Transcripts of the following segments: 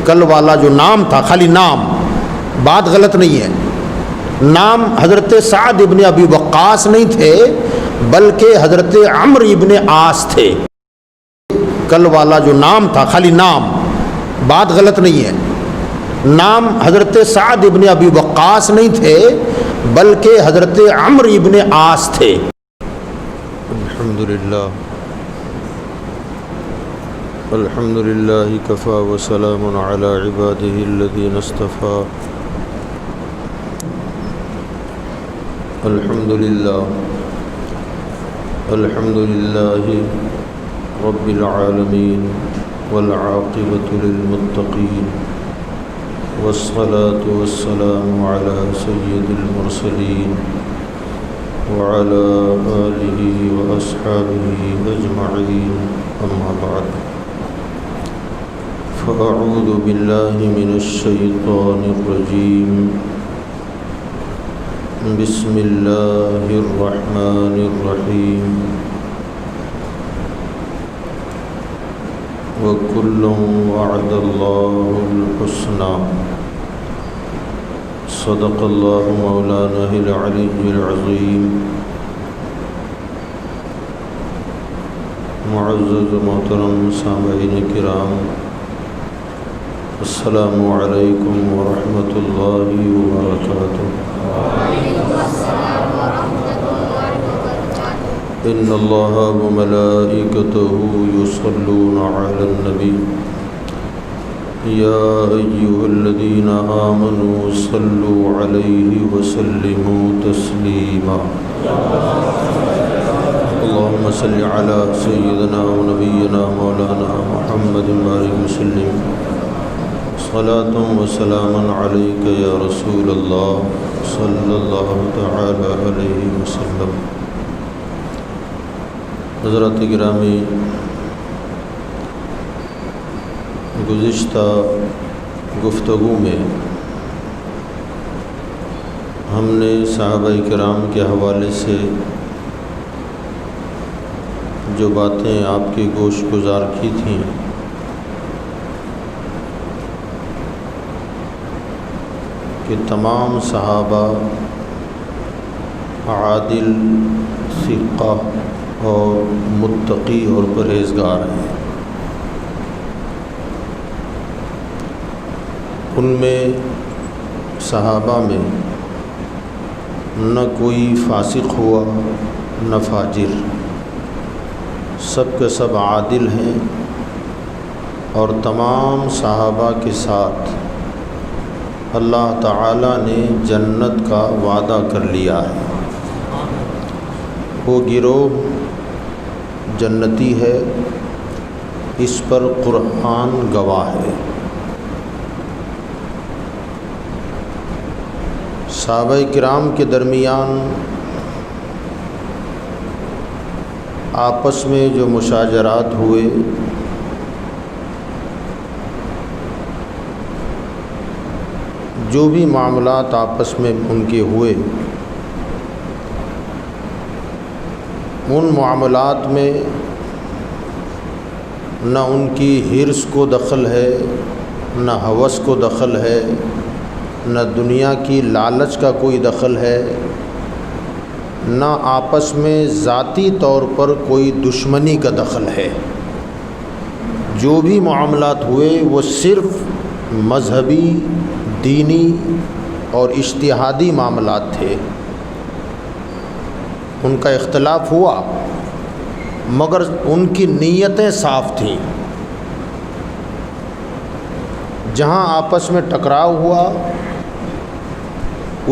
کل والا جو نام تھا، خالی نام، بات غلط نہیں ہے، نام حضرت سعد ابن ابی وقاص نہیں تھے بلکہ حضرت عمرو ابن عاص تھے۔ کل والا جو نام تھا، خالی نام، بات غلط نہیں ہے، نام حضرت سعد ابن ابی وقاص نہیں تھے بلکہ حضرت عمرو ابن عاص تھے۔ الحمدللہ کفا وسلام علی عبادہ الذین اصطفیٰ۔ الحمدللہ رب العالمین والعاقبۃ للمتقین والصلاة والسلام علی سید المرسلین وعلى آلہ وأصحابہ اجمعین، اما بعد، فأعوذ باللہ من الشیطان الرجیم، بسم اللہ الرحمن الرحیم، وَكُلًّا وَعَدَ اللَّهُ الْحُسْنَى، صدق اللہ مولانا العلی العظیم۔ معزز محترم سامعین کرام، السلام علیکم ورحمۃ اللہ وبرکاتہ۔ ان اللہ وملائکتہ یصلون علی النبی یا ایھا الذین آمنوا صلوا علیہ وسلموا تسلیما۔ اللہم صل علی سیدنا و نبینا مولانا محمد بارک وسلم، صلاۃ و سلام علیک یا رسول اللہ صلی اللہ تعالی علیہ وسلم۔ حضرات گرامی، گزشتہ گفتگو میں ہم نے صحابہ کرام کے حوالے سے جو باتیں آپ کی گوش گزار کی تھیں، کہ تمام صحابہ عادل، ثقہ اور متقی اور پرہیزگار ہیں۔ ان میں صحابہ میں نہ کوئی فاسق ہوا نہ فاجر، سب کے سب عادل ہیں، اور تمام صحابہ کے ساتھ اللہ تعالیٰ نے جنت کا وعدہ کر لیا ہے۔ وہ گروہ جنتی ہے، اس پر قرآن گواہ ہے۔ صحابہ کرام کے درمیان آپس میں جو مشاجرات ہوئے، جو بھی معاملات آپس میں ان کے ہوئے، ان معاملات میں نہ ان کی حرص کو دخل ہے، نہ ہوس کو دخل ہے، نہ دنیا کی لالچ کا کوئی دخل ہے، نہ آپس میں ذاتی طور پر کوئی دشمنی کا دخل ہے۔ جو بھی معاملات ہوئے وہ صرف مذہبی، دینی اور اجتہادی معاملات تھے۔ ان کا اختلاف ہوا مگر ان کی نیتیں صاف تھیں۔ جہاں آپس میں ٹکراؤ ہوا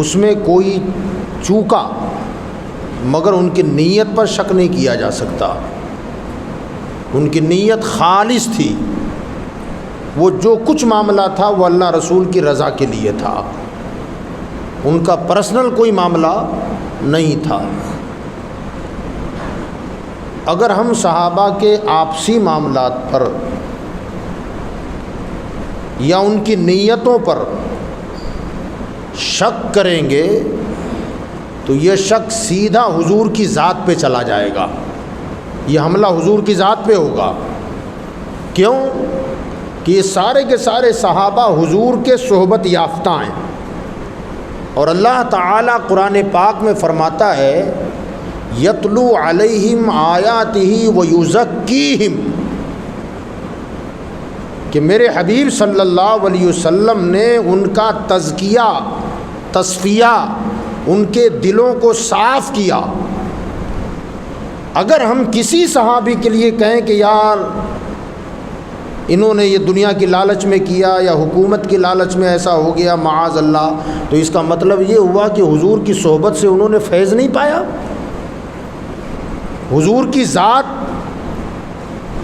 اس میں کوئی چوکا مگر ان کی نیت پر شک نہیں کیا جا سکتا۔ ان کی نیت خالص تھی، وہ جو کچھ معاملہ تھا وہ اللہ رسول کی رضا کے لیے تھا، ان کا پرسنل کوئی معاملہ نہیں تھا۔ اگر ہم صحابہ کے آپسی معاملات پر یا ان کی نیتوں پر شک کریں گے تو یہ شک سیدھا حضور کی ذات پہ چلا جائے گا، یہ حملہ حضور کی ذات پہ ہوگا۔ کیوں کہ یہ سارے کے سارے صحابہ حضور کے صحبت یافتہ ہیں، اور اللہ تعالیٰ قرآن پاک میں فرماتا ہے یتلو علیہم آیاتہ ویزکیہم، کہ میرے حبیب صلی اللہ علیہ وسلم نے ان کا تزکیہ، تصفیہ، ان کے دلوں کو صاف کیا۔ اگر ہم کسی صحابی کے لیے کہیں کہ یار انہوں نے یہ دنیا کی لالچ میں کیا یا حکومت کی لالچ میں ایسا ہو گیا معاذ اللہ، تو اس کا مطلب یہ ہوا کہ حضور کی صحبت سے انہوں نے فیض نہیں پایا، حضور کی ذات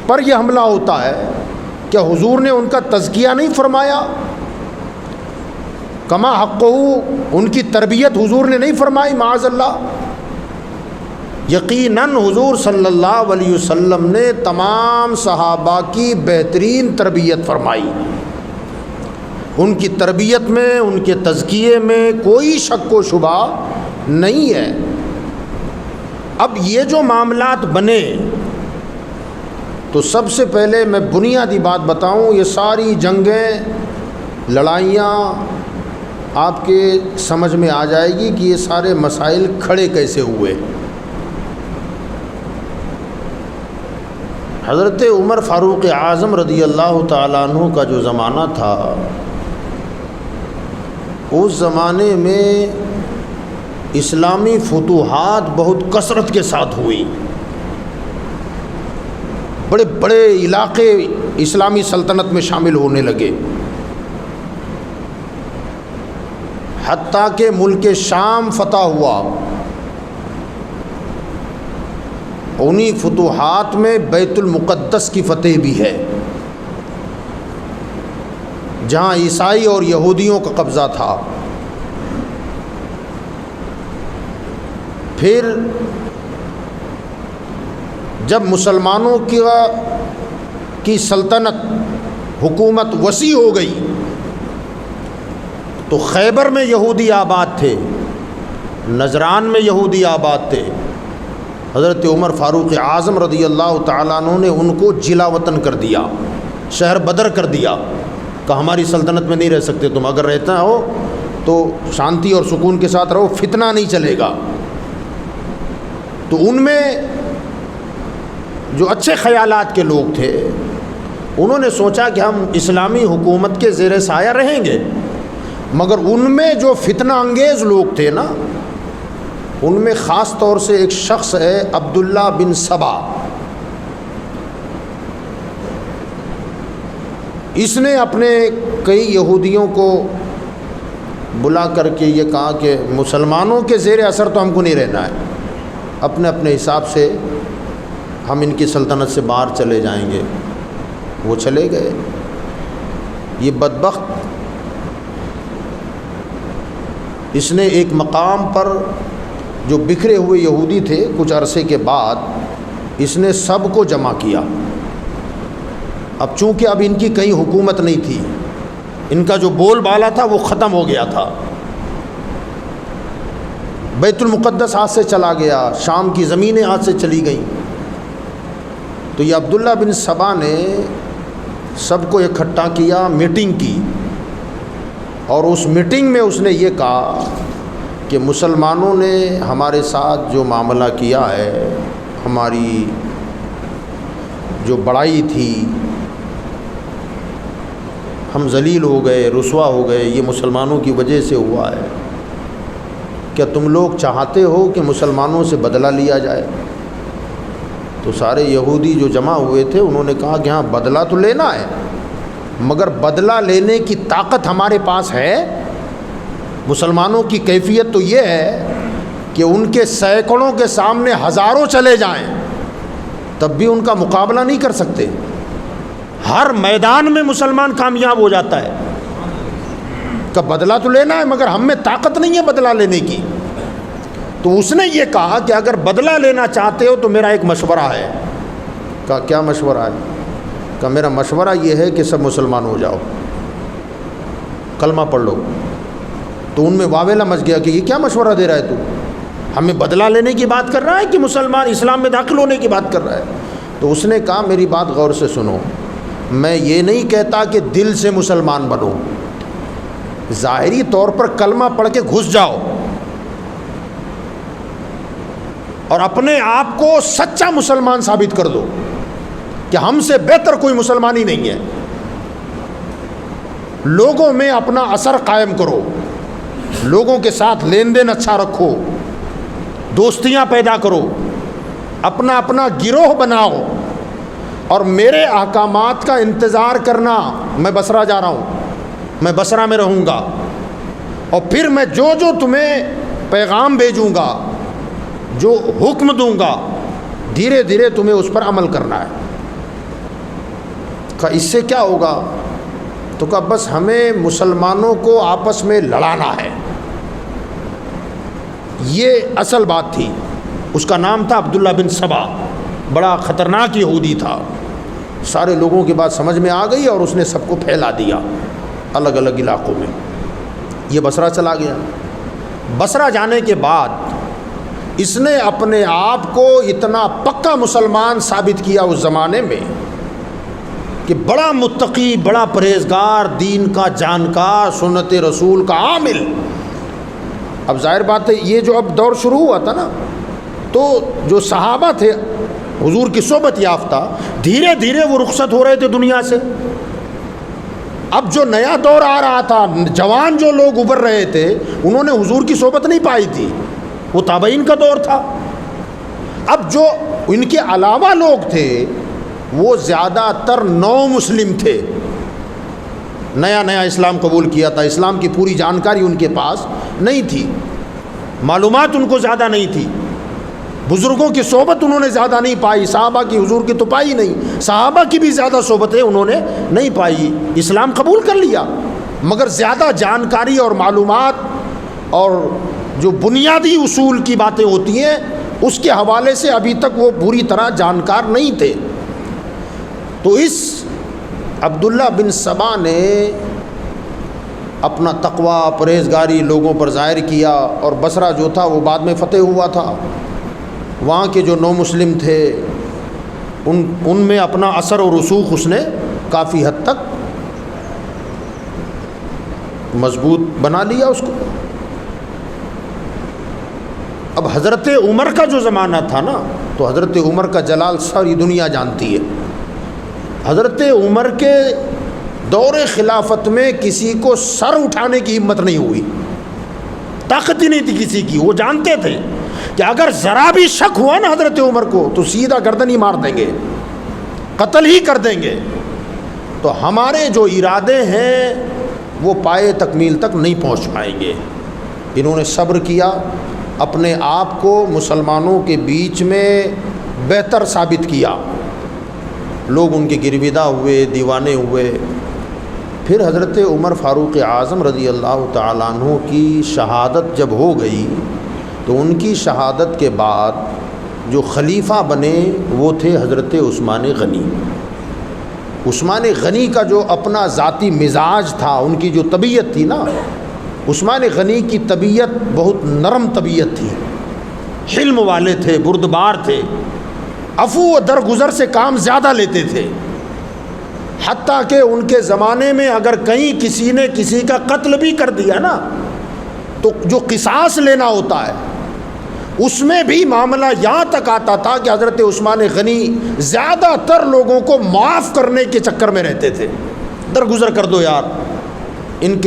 پر یہ حملہ ہوتا ہے۔ کیا حضور نے ان کا تزکیہ نہیں فرمایا؟ کما حقہ، ان کی تربیت حضور نے نہیں فرمائی معاذ اللہ؟ یقیناً حضور صلی اللہ علیہ وسلم نے تمام صحابہ کی بہترین تربیت فرمائی، ان کی تربیت میں، ان کے تزکیے میں کوئی شک و شبہ نہیں ہے۔ اب یہ جو معاملات بنے تو سب سے پہلے میں بنیادی بات بتاؤں، یہ ساری جنگیں، لڑائیاں آپ کے سمجھ میں آ جائے گی کہ یہ سارے مسائل کھڑے کیسے ہوئے۔ حضرت عمر فاروق اعظم رضی اللہ تعالیٰ عنہ کا جو زمانہ تھا، اس زمانے میں اسلامی فتوحات بہت کثرت کے ساتھ ہوئی، بڑے بڑے علاقے اسلامی سلطنت میں شامل ہونے لگے، حتیٰ کہ ملک شام فتح ہوا۔ انہی فتوحات میں بیت المقدس کی فتح بھی ہے، جہاں عیسائی اور یہودیوں کا قبضہ تھا۔ پھر جب مسلمانوں کی سلطنت، حکومت وسیع ہو گئی تو خیبر میں یہودی آباد تھے، نجران میں یہودی آباد تھے۔ حضرت عمر فاروق اعظم رضی اللہ تعالیٰ عنہ نے ان کو جلا وطن کر دیا، شہر بدر کر دیا، کہ ہماری سلطنت میں نہیں رہ سکتے تم، اگر رہتا ہو تو شانتی اور سکون کے ساتھ رہو، فتنہ نہیں چلے گا۔ تو ان میں جو اچھے خیالات کے لوگ تھے، انہوں نے سوچا کہ ہم اسلامی حکومت کے زیر سایہ رہیں گے، مگر ان میں جو فتنہ انگیز لوگ تھے نا، ان میں خاص طور سے ایک شخص ہے عبداللہ بن سبا۔ اس نے اپنے کئی یہودیوں کو بلا کر کے یہ کہا کہ مسلمانوں کے زیر اثر تو ہم کو نہیں رہنا ہے، اپنے اپنے حساب سے ہم ان کی سلطنت سے باہر چلے جائیں گے۔ وہ چلے گئے۔ یہ بدبخت اس نے ایک مقام پر جو بکھرے ہوئے یہودی تھے، کچھ عرصے کے بعد اس نے سب کو جمع کیا۔ اب چونکہ اب ان کی کہیں حکومت نہیں تھی، ان کا جو بول بالا تھا وہ ختم ہو گیا تھا، بیت المقدس ہاتھ سے چلا گیا، شام کی زمینیں ہاتھ سے چلی گئیں۔ تو یہ عبداللہ بن سبا نے سب کو اکٹھا کیا، میٹنگ کی، اور اس میٹنگ میں اس نے یہ کہا کہ مسلمانوں نے ہمارے ساتھ جو معاملہ کیا ہے، ہماری جو بڑائی تھی، ہم ذلیل ہو گئے، رسوا ہو گئے، یہ مسلمانوں کی وجہ سے ہوا ہے۔ کیا تم لوگ چاہتے ہو کہ مسلمانوں سے بدلہ لیا جائے؟ تو سارے یہودی جو جمع ہوئے تھے انہوں نے کہا کہ ہاں بدلہ تو لینا ہے، مگر بدلہ لینے کی طاقت ہمارے پاس ہے۔ مسلمانوں کی کیفیت تو یہ ہے کہ ان کے سینکڑوں کے سامنے ہزاروں چلے جائیں تب بھی ان کا مقابلہ نہیں کر سکتے۔ ہر میدان میں مسلمان کامیاب ہو جاتا ہے۔ کا بدلہ تو لینا ہے مگر ہم میں طاقت نہیں ہے بدلہ لینے کی۔ تو اس نے یہ کہا کہ اگر بدلہ لینا چاہتے ہو تو میرا ایک مشورہ ہے۔ کہا کیا مشورہ ہے؟ کہا میرا مشورہ یہ ہے کہ سب مسلمان ہو جاؤ، کلمہ پڑھ لو۔ تو ان میں واویلا مچ گیا کہ یہ کیا مشورہ دے رہا ہے تو، ہمیں بدلہ لینے کی بات کر رہا ہے کہ مسلمان اسلام میں داخل ہونے کی بات کر رہا ہے؟ تو اس نے کہا میری بات غور سے سنو، میں یہ نہیں کہتا کہ دل سے مسلمان بنو، ظاہری طور پر کلمہ پڑھ کے گھس جاؤ اور اپنے آپ کو سچا مسلمان ثابت کر دو کہ ہم سے بہتر کوئی مسلمان ہی نہیں ہے۔ لوگوں میں اپنا اثر قائم کرو، لوگوں کے ساتھ لین دین اچھا رکھو، دوستیاں پیدا کرو، اپنا اپنا گروہ بناؤ، اور میرے احکامات کا انتظار کرنا۔ میں بصرہ جا رہا ہوں، میں بصرہ میں رہوں گا، اور پھر میں جو تمہیں پیغام بھیجوں گا، جو حکم دوں گا، دھیرے دھیرے تمہیں اس پر عمل کرنا ہے۔ کہ اس سے کیا ہوگا؟ تو کہا بس ہمیں مسلمانوں کو آپس میں لڑانا ہے، یہ اصل بات تھی۔ اس کا نام تھا عبداللہ بن سبا، بڑا خطرناک یہودی تھا۔ سارے لوگوں کی بات سمجھ میں آ گئی اور اس نے سب کو پھیلا دیا الگ الگ علاقوں میں۔ یہ بصرہ چلا گیا۔ بصرہ جانے کے بعد اس نے اپنے آپ کو اتنا پکا مسلمان ثابت کیا اس زمانے میں کہ بڑا متقی، بڑا پرہیزگار، دین کا جانکار، سنت رسول کا عامل۔ اب ظاہر بات ہے یہ جو اب دور شروع ہوا تھا نا، تو جو صحابہ تھے حضور کی صحبت یافتہ، دھیرے دھیرے وہ رخصت ہو رہے تھے دنیا سے۔ اب جو نیا دور آ رہا تھا، جوان جو لوگ ابھر رہے تھے، انہوں نے حضور کی صحبت نہیں پائی تھی، وہ تابعین کا دور تھا۔ اب جو ان کے علاوہ لوگ تھے وہ زیادہ تر نو مسلم تھے، نیا نیا اسلام قبول کیا تھا، اسلام کی پوری جانکاری ان کے پاس نہیں تھی، معلومات ان کو زیادہ نہیں تھی، بزرگوں کی صحبت انہوں نے زیادہ نہیں پائی، صحابہ کی حضور کی تو پائی نہیں، صحابہ کی بھی زیادہ صحبتیں انہوں نے نہیں پائی۔ اسلام قبول کر لیا مگر زیادہ جانکاری اور معلومات اور جو بنیادی اصول کی باتیں ہوتی ہیں اس کے حوالے سے ابھی تک وہ پوری طرح جانکار نہیں تھے۔ تو اس عبداللہ بن سبا نے اپنا تقوی، پرہیزگاری لوگوں پر ظاہر کیا، اور بصرہ جو تھا وہ بعد میں فتح ہوا تھا۔ وہاں کے جو نو مسلم تھے ان میں اپنا اثر و رسوخ اس نے کافی حد تک مضبوط بنا لیا اس کو۔ اب حضرت عمر کا جو زمانہ تھا نا، تو حضرت عمر کا جلال ساری دنیا جانتی ہے۔ حضرت عمر کے دور خلافت میں کسی کو سر اٹھانے کی ہمت نہیں ہوئی، طاقت ہی نہیں تھی کسی کی۔ وہ جانتے تھے کہ اگر ذرا بھی شک ہوا نا حضرت عمر کو تو سیدھا گردن ہی مار دیں گے، قتل ہی کر دیں گے۔ تو ہمارے جو ارادے ہیں وہ پائے تکمیل تک نہیں پہنچ پائیں گے۔ انہوں نے صبر کیا، اپنے آپ کو مسلمانوں کے بیچ میں بہتر ثابت کیا، لوگ ان کے گرویدہ ہوئے، دیوانے ہوئے۔ پھر حضرت عمر فاروق اعظم رضی اللہ تعالیٰ عنہ کی شہادت جب ہو گئی تو ان کی شہادت کے بعد جو خلیفہ بنے وہ تھے حضرت عثمان غنی۔ عثمان غنی کا جو اپنا ذاتی مزاج تھا، ان کی جو طبیعت تھی نا، عثمان غنی کی طبیعت بہت نرم طبیعت تھی، حلم والے تھے، بردبار تھے، عفو و درگزر سے کام زیادہ لیتے تھے۔ حتیٰ کہ ان کے زمانے میں اگر کہیں کسی نے کسی کا قتل بھی کر دیا نا، تو جو قصاص لینا ہوتا ہے اس میں بھی معاملہ یہاں تک آتا تھا کہ حضرت عثمان غنی زیادہ تر لوگوں کو معاف کرنے کے چکر میں رہتے تھے۔ درگزر کر دو یار،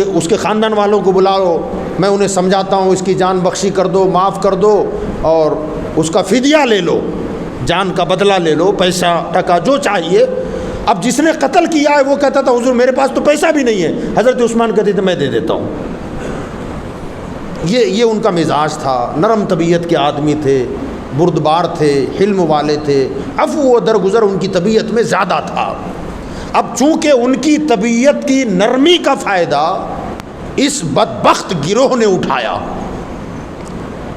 اس کے خاندان والوں کو بلاؤ، میں انہیں سمجھاتا ہوں، اس کی جان بخشی کر دو، معاف کر دو، اور اس کا فدیہ لے لو، جان کا بدلہ لے لو، پیسہ ٹکا جو چاہیے۔ اب جس نے قتل کیا ہے وہ کہتا تھا حضور میرے پاس تو پیسہ بھی نہیں ہے، حضرت عثمان کہتے تھے میں دے دیتا ہوں۔ یہ ان کا مزاج تھا، نرم طبیعت کے آدمی تھے، بردبار تھے، حلم والے تھے، عفو و درگزر ان کی طبیعت میں زیادہ تھا۔ اب چونکہ ان کی طبیعت کی نرمی کا فائدہ اس بدبخت گروہ نے اٹھایا،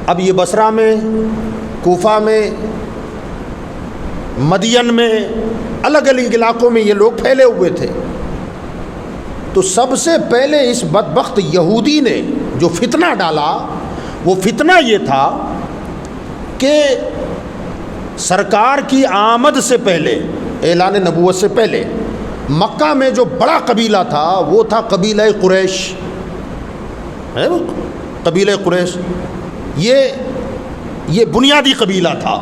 اب یہ بصرہ میں، کوفہ میں، مدین میں، الگ الگ علاقوں میں یہ لوگ پھیلے ہوئے تھے۔ تو سب سے پہلے اس بدبخت یہودی نے جو فتنہ ڈالا، وہ فتنہ یہ تھا کہ سرکار کی آمد سے پہلے، اعلان نبوت سے پہلے، مکہ میں جو بڑا قبیلہ تھا وہ تھا قبیلہ قریش، ہے وہ قبیلہ قریش، یہ بنیادی قبیلہ تھا۔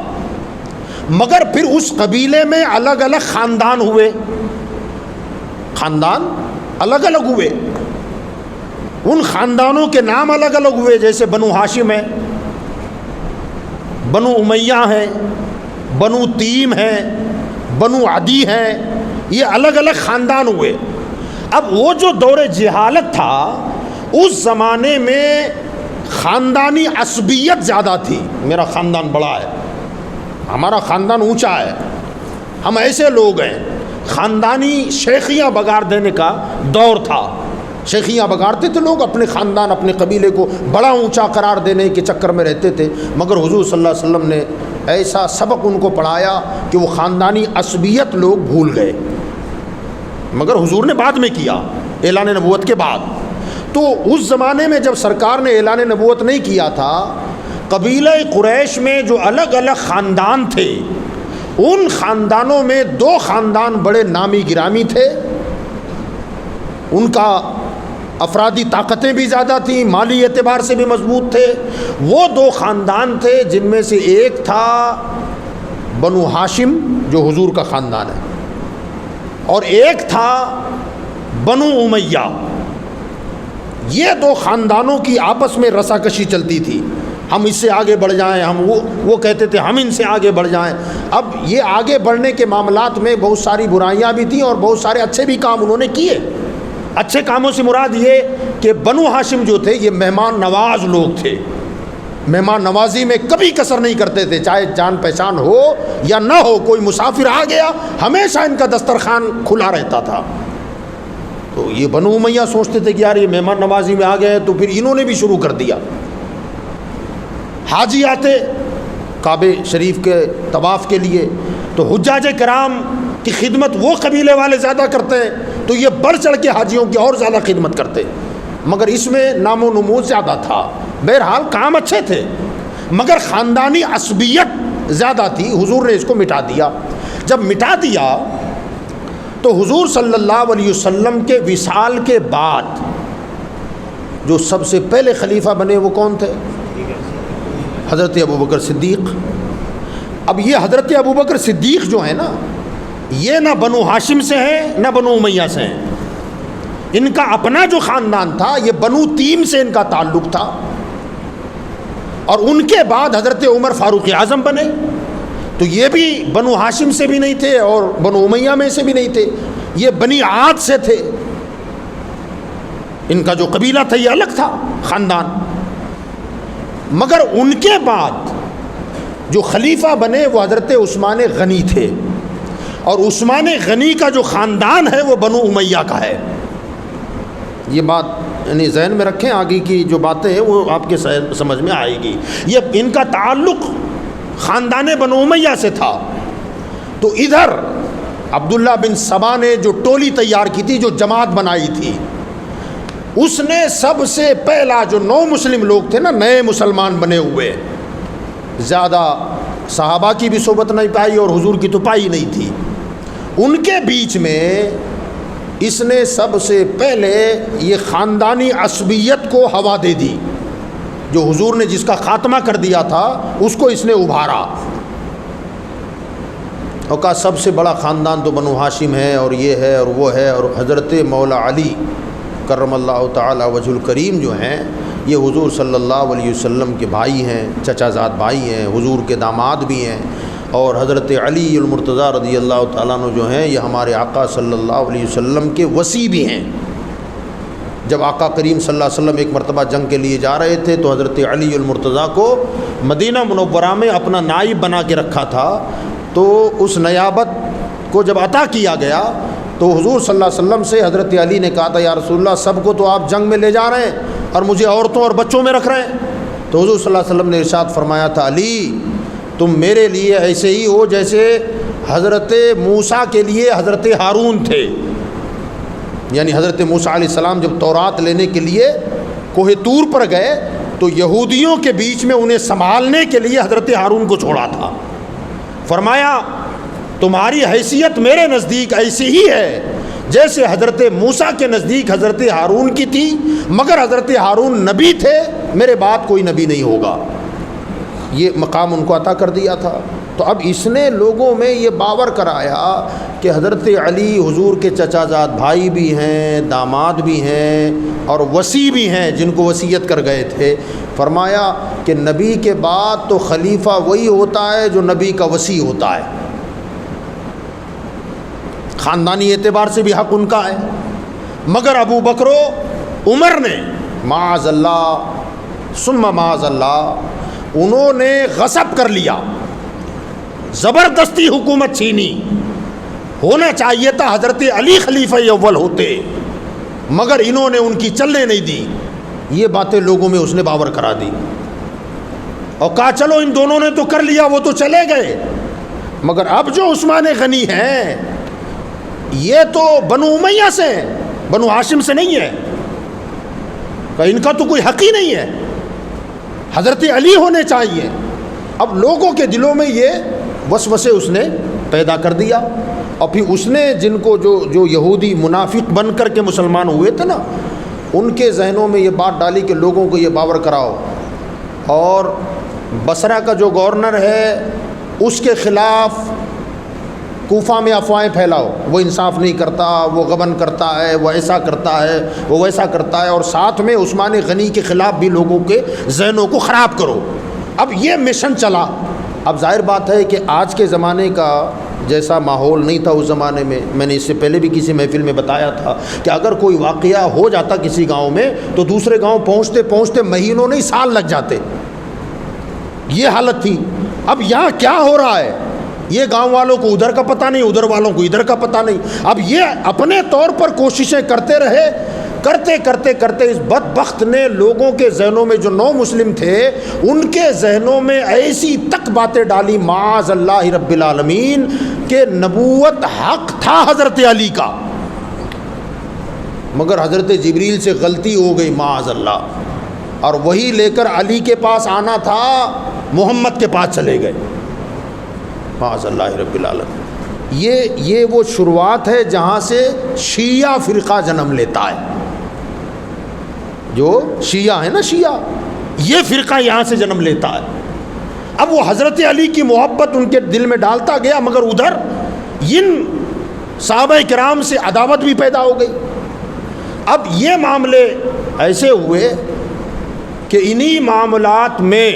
مگر پھر اس قبیلے میں الگ الگ خاندان ہوئے، خاندان الگ الگ ہوئے، ان خاندانوں کے نام الگ الگ ہوئے، جیسے بنو ہاشم ہے، بنو امیہ ہے، بنو تیم ہے، بنو عدی ہے، یہ الگ الگ خاندان ہوئے۔ اب وہ جو دور جہالت تھا اس زمانے میں خاندانی عصبیت زیادہ تھی، میرا خاندان بڑا ہے، ہمارا خاندان اونچا ہے، ہم ایسے لوگ ہیں، خاندانی شیخیاں بگاڑ دینے کا دور تھا، شیخیاں بگاڑتے تھے لوگ، اپنے خاندان اپنے قبیلے کو بڑا اونچا قرار دینے کے چکر میں رہتے تھے۔ مگر حضور صلی اللہ علیہ وسلم نے ایسا سبق ان کو پڑھایا کہ وہ خاندانی عصبیت لوگ بھول گئے، مگر حضور نے بعد میں کیا، اعلان نبوت کے بعد۔ تو اس زمانے میں جب سرکار نے اعلان نبوت نہیں کیا تھا، قبیلہ قریش میں جو الگ الگ خاندان تھے ان خاندانوں میں 2 خاندان بڑے نامی گرامی تھے، ان کا افرادی طاقتیں بھی زیادہ تھیں، مالی اعتبار سے بھی مضبوط تھے۔ وہ 2 خاندان تھے جن میں سے ایک تھا بنو ہاشم جو حضور کا خاندان ہے، اور ایک تھا بنو امیہ۔ یہ 2 خاندانوں کی آپس میں رساکشی چلتی تھی، ہم اس سے آگے بڑھ جائیں، وہ کہتے تھے ہم ان سے آگے بڑھ جائیں۔ اب یہ آگے بڑھنے کے معاملات میں بہت ساری برائیاں بھی تھیں اور بہت سارے اچھے بھی کام انہوں نے کیے۔ اچھے کاموں سے مراد یہ کہ بنو ہاشم جو تھے یہ مہمان نواز لوگ تھے، مہمان نوازی میں کبھی کسر نہیں کرتے تھے، چاہے جان پہچان ہو یا نہ ہو، کوئی مسافر آ گیا ہمیشہ ان کا دسترخوان کھلا رہتا تھا۔ تو یہ بنو امیہ سوچتے تھے کہ یار یہ مہمان نوازی میں آ گئے، تو پھر انہوں نے بھی شروع کر دیا۔ حاجی آتے کعبہ شریف کے طواف کے لیے تو حجاج کرام کی خدمت وہ قبیلے والے زیادہ کرتے ہیں، تو یہ بڑھ چڑھ کے حاجیوں کی اور زیادہ خدمت کرتے، مگر اس میں نام و نمود زیادہ تھا۔ بہرحال کام اچھے تھے مگر خاندانی عصبیت زیادہ تھی، حضور نے اس کو مٹا دیا۔ جب مٹا دیا تو حضور صلی اللہ علیہ وسلم کے وصال کے بعد جو سب سے پہلے خلیفہ بنے وہ کون تھے؟ حضرت ابوبکر صدیق۔ اب یہ حضرت ابوبکر صدیق جو ہیں نا، یہ نہ بنو ہاشم سے ہیں نہ بنو امیہ سے ہیں، ان کا اپنا جو خاندان تھا یہ بنو تیم سے ان کا تعلق تھا، اور ان کے بعد حضرت عمر فاروق اعظم بنے، تو یہ بھی بنو ہاشم سے بھی نہیں تھے اور بنو امیہ میں سے بھی نہیں تھے، یہ بنی عاد سے تھے، ان کا جو قبیلہ تھا یہ الگ تھا خاندان۔ مگر ان کے بعد جو خلیفہ بنے وہ حضرت عثمان غنی تھے، اور عثمان غنی کا جو خاندان ہے وہ بنو امیہ کا ہے۔ یہ بات یعنی ذہن میں رکھیں، آگے کی جو باتیں ہیں وہ آپ کے سمجھ میں آئے گی۔ یہ ان کا تعلق خاندان بنو امیہ سے تھا۔ تو ادھر عبداللہ بن سبا نے جو ٹولی تیار کی تھی، جو جماعت بنائی تھی، اس نے سب سے پہلا جو 9 مسلم لوگ تھے نا، نئے مسلمان بنے ہوئے، زیادہ صحابہ کی بھی صحبت نہیں پائی اور حضور کی تو پائی نہیں تھی، ان کے بیچ میں اس نے سب سے پہلے یہ خاندانی عصبیت کو ہوا دے دی، جو حضور نے جس کا خاتمہ کر دیا تھا اس کو اس نے ابھارا، اور کہا سب سے بڑا خاندان تو بنو ہاشم ہے، اور یہ ہے اور وہ ہے، اور حضرت مولا علی کرم اللہ تعالی وجہ الکریم جو ہیں یہ حضور صلی اللہ علیہ وسلم کے بھائی ہیں، چچا زاد بھائی ہیں، حضور کے داماد بھی ہیں، اور حضرت علی المرتضیٰ رضی اللہ تعالیٰ عنہ جو ہیں یہ ہمارے آقا صلی اللہ علیہ وسلم کے وصی بھی ہیں۔ جب آقا کریم صلی اللہ علیہ وسلم ایک مرتبہ جنگ کے لیے جا رہے تھے تو حضرت علی المرتضیٰ کو مدینہ منورہ میں اپنا نائب بنا کے رکھا تھا، تو اس نیابت کو جب عطا کیا گیا تو حضور صلی اللہ علیہ وسلم سے حضرت علی نے کہا تھا یا رسول اللہ سب کو تو آپ جنگ میں لے جا رہے ہیں اور مجھے عورتوں اور بچوں میں رکھ رہے ہیں، تو حضور صلی اللہ علیہ وسلم نے ارشاد فرمایا تھا علی تم میرے لیے ایسے ہی ہو جیسے حضرت موسیٰ کے لیے حضرت ہارون تھے، یعنی حضرت موسیٰ علیہ السلام جب تورات لینے کے لیے کوہ طور پر گئے تو یہودیوں کے بیچ میں انہیں سنبھالنے کے لیے حضرت ہارون کو چھوڑا تھا، فرمایا تمہاری حیثیت میرے نزدیک ایسی ہی ہے جیسے حضرت موسیٰ کے نزدیک حضرت ہارون کی تھی، مگر حضرت ہارون نبی تھے، میرے بعد کوئی نبی نہیں ہوگا، یہ مقام ان کو عطا کر دیا تھا۔ تو اب اس نے لوگوں میں یہ باور کرایا کہ حضرت علی حضور کے چچا زاد بھائی بھی ہیں، داماد بھی ہیں اور وصی بھی ہیں، جن کو وصیت کر گئے تھے۔ فرمایا کہ نبی کے بعد تو خلیفہ وہی ہوتا ہے جو نبی کا وصی ہوتا ہے، خاندانی اعتبار سے بھی حق ان کا ہے، مگر ابو بکر و عمر نے معاذ اللہ ثم معاذ اللہ انہوں نے غصب کر لیا، زبردستی حکومت چھینی۔ ہونا چاہیے تھا حضرت علی خلیفہ اول ہوتے، مگر انہوں نے ان کی چلنے نہیں دی۔ یہ باتیں لوگوں میں اس نے باور کرا دی اور کہا چلو ان دونوں نے تو کر لیا، وہ تو چلے گئے، مگر اب جو عثمان غنی ہیں یہ تو بنو امیہ سے ہیں، بنو ہاشم سے نہیں ہے، ان کا تو کوئی حق ہی نہیں ہے، حضرت علی ہونے چاہیے۔ اب لوگوں کے دلوں میں یہ وسوسے اس نے پیدا کر دیا، اور پھر اس نے جن کو جو یہودی منافق بن کر کے مسلمان ہوئے تھے نا، ان کے ذہنوں میں یہ بات ڈالی کہ لوگوں کو یہ باور کراؤ، اور بصرہ کا جو گورنر ہے اس کے خلاف کوفہ میں افواہیں پھیلاؤ، وہ انصاف نہیں کرتا، وہ غبن کرتا ہے، وہ ایسا کرتا ہے، وہ ویسا کرتا ہے، اور ساتھ میں عثمان غنی کے خلاف بھی لوگوں کے ذہنوں کو خراب کرو۔ اب یہ مشن چلا۔ اب ظاہر بات ہے کہ آج کے زمانے کا جیسا ماحول نہیں تھا اس زمانے میں، میں نے اس سے پہلے بھی کسی محفل میں بتایا تھا کہ اگر کوئی واقعہ ہو جاتا کسی گاؤں میں تو دوسرے گاؤں پہنچتے پہنچتے مہینوں نہیں سال لگ جاتے، یہ حالت تھی۔ اب یہاں کیا ہو رہا ہے یہ گاؤں والوں کو ادھر کا پتہ نہیں، ادھر والوں کو ادھر کا پتہ نہیں۔ اب یہ اپنے طور پر کوششیں کرتے رہے، کرتے کرتے کرتے اس بدبخت نے لوگوں کے ذہنوں میں، جو نو مسلم تھے ان کے ذہنوں میں ایسی تک باتیں ڈالی معاذ اللہ رب العالمین کہ نبوت حق تھا حضرت علی کا، مگر حضرت جبریل سے غلطی ہو گئی معاذ اللہ، اور وہی لے کر علی کے پاس آنا تھا، محمد کے پاس چلے گئے معاذ اللہ رب العالمین۔ یہ وہ شروعات ہے جہاں سے شیعہ فرقہ جنم لیتا ہے، جو شیعہ ہے نا، شیعہ، یہ فرقہ یہاں سے جنم لیتا ہے۔ اب وہ حضرت علی کی محبت ان کے دل میں ڈالتا گیا، مگر ادھر ان صحابہ کرام سے عداوت بھی پیدا ہو گئی۔ اب یہ معاملے ایسے ہوئے کہ انہی معاملات میں،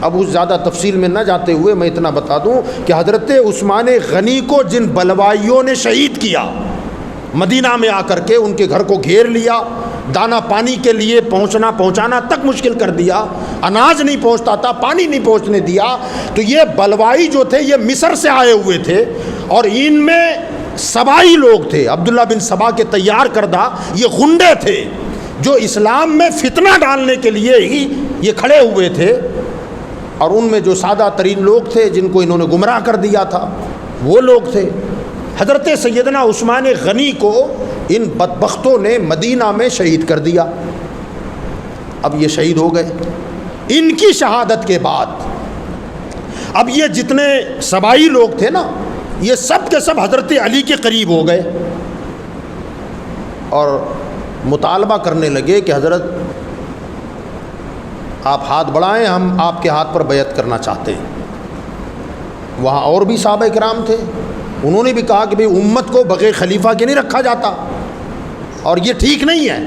اب اس زیادہ تفصیل میں نہ جاتے ہوئے میں اتنا بتا دوں کہ حضرت عثمان غنی کو جن بلوائیوں نے شہید کیا، مدینہ میں آ کر کے ان کے گھر کو گھیر لیا، دانا پانی کے لیے پہنچانا تک مشکل کر دیا، اناج نہیں پہنچتا تھا، پانی نہیں پہنچنے دیا، تو یہ بلوائی جو تھے یہ مصر سے آئے ہوئے تھے، اور ان میں سبائی لوگ تھے، عبداللہ بن سبا کے تیار کردہ یہ غنڈے تھے جو اسلام میں فتنہ ڈالنے کے لیے ہی یہ کھڑے ہوئے تھے، اور ان میں جو سادہ ترین لوگ تھے جن کو انہوں نے گمراہ کر دیا تھا وہ لوگ تھے۔ حضرت سیدنا عثمان غنی کو ان بدبختوں نے مدینہ میں شہید کر دیا۔ اب یہ شہید ہو گئے۔ ان کی شہادت کے بعد اب یہ جتنے سبائی لوگ تھے نا، یہ سب کے سب حضرت علی کے قریب ہو گئے اور مطالبہ کرنے لگے کہ حضرت آپ ہاتھ بڑھائیں، ہم آپ کے ہاتھ پر بیعت کرنا چاہتے ہیں۔ وہاں اور بھی صحابہ کرام تھے، انہوں نے بھی کہا کہ بھئی امت کو بغیر خلیفہ کے نہیں رکھا جاتا اور یہ ٹھیک نہیں ہے،